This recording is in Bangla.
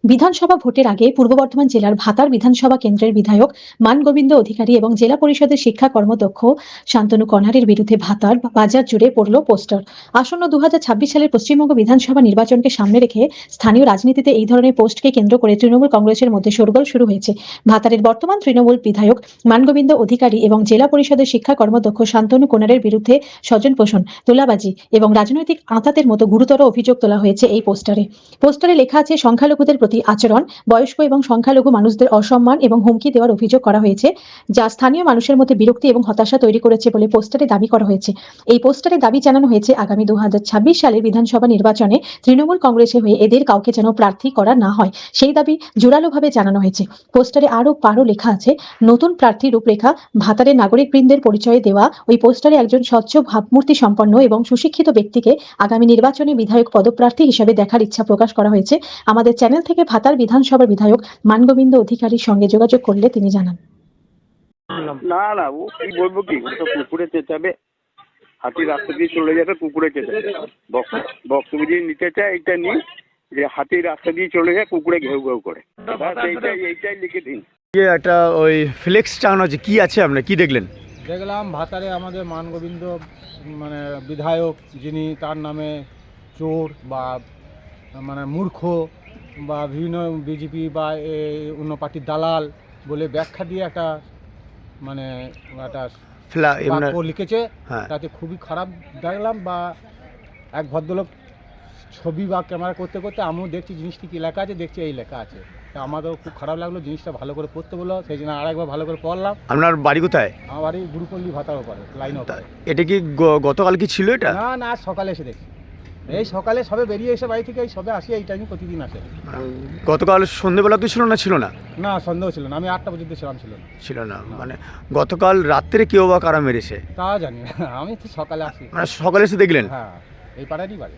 বিধানসভা ভোটের আগে পূর্ব বর্ধমান জেলার ভাতার বিধানসভা কেন্দ্রের বিধায়ক মানগোবিন্দ অধিকারী এবং জেলা পরিষদের শিক্ষা কর্মদক্ষ শান্তনু কনারের বিরুদ্ধে ভাতার বাজার জুড়ে পড়ল পোস্টার। আসন্ন 2026 সালের পশ্চিমবঙ্গ বিধানসভা নির্বাচনকে সামনে রেখে স্থানীয় রাজনীতিতে এই ধরনের পোস্টকে কেন্দ্র করে তৃণমূল কংগ্রেসের মধ্যে শোরগোল শুরু হয়েছে। ভাতারের বর্তমান তৃণমূল বিধায়ক মানগোবিন্দ অধিকারী এবং জেলা পরিষদের শিক্ষা কর্মদক্ষ শান্তনু কোনারের বিরুদ্ধে স্বজন পোষণ, তোলাবাজি এবং রাজনৈতিক আঁতাতের মতো গুরুতর অভিযোগ তোলা হয়েছে এই পোস্টারে লেখা আছে সংখ্যালঘুদের প্রতি আচরণ, বয়স্ক এবং সংখ্যালঘু মানুষদের অসম্মান এবং হুমকি দেওয়ার অভিযোগ করা হয়েছে, যা স্থানীয় মানুষের মধ্যে বিরক্তি এবং হতাশা তৈরি করেছে বলে পোস্টারে দাবি করা হয়েছে। এই পোস্টারে দাবি জানানো হয়েছে আগামী 2026 সালের বিধানসভা নির্বাচনে তৃণমূল কংগ্রেসের হয়ে এদের কাউকে যেন প্রার্থী করা না হয়, সেই দাবি জোরালোভাবে জানানো হয়েছে। পোস্টারে আরো লেখা আছে নতুন প্রার্থী রূপরেখা। ভাতারের নাগরিকবৃন্দের পরিচয়ে দেওয়া ওই পোস্টারে একজন স্বচ্ছ ভাবমূর্তি সম্পন্ন এবং সুশিক্ষিত ব্যক্তিকে আগামী নির্বাচনে বিধায়ক পদপ্রার্থী হিসেবে দেখার ইচ্ছা প্রকাশ করা হয়েছে। আমাদের চ্যানেল থেকে ভাতার বিধানসভার বিধায়ক মানগোবিন্দ অধিকারীর সঙ্গে যোগাযোগ করলে তিনি জানান। না না, ও কি বলবো, কি ও তো কুকুরে চেঁচাবে, হাতি রাস্তা দিয়ে চলে যাবে, কুকুরে চেঁচাবে। বক্তব্য দিয়ে নিতে চায় এইটা নিয়ে, যে হাতি রাস্তা দিয়ে চলে যায়, কুকুরে ঘেউ ঘেউ করে। এইটাই লিখে দিন। একটা ওই ফ্লেক্স টাঙানো আছে, কি আছে আপনার কি দেখলেন? দেখলাম ভাতারে আমাদের মানগোবিন্দ মানে বিধায়ক, যিনি তার নামে চোর বা মানে মূর্খ বা বিভিন্ন বিজেপি বা অন্য পার্টির দালাল বলে ব্যাখ্যা দিয়ে একটা মানে একটা বাক্য লিখেছে। তাতে খুবই খারাপ দেখলাম। বা এক ভদ্রলোক ছবি বা ক্যামেরা করতে করতে আমিও দেখছি জিনিসটি কী লেখা আছে, দেখছি এই লেখা আছে। আমাদেরও খুব খারাপ লাগলো, জিনিসটা ভালো করে পড়তে বললো, সেই জন্য আরেকবার ভালো করে পড়লাম। আপনার বাড়ি কোথায়? আমার বাড়ি গুরুপল্লী ভাতার ওপারে, লাইন ওপারে। এটা কি গতকাল কি ছিল এটা? না না, সকালে এসে দেখছি, এই সকালে সবে বেরিয়ে এসে বাড়ি থেকে এই সবে আসি, এই টাইমে প্রতিদিন আসে। গতকাল সন্ধ্যেবেলা তো ছিল না? ছিল না, না সন্দেহ ছিল না, আমি 8টা পর্যন্ত ছিল না। মানে গতকাল রাত্রে কেউ বা কারা মেরেছে তা জানি না, আমি তো সকালে আসি। মানে সকালে এসে দেখলেন? হ্যাঁ, এই পাড়ারই বাড়ি।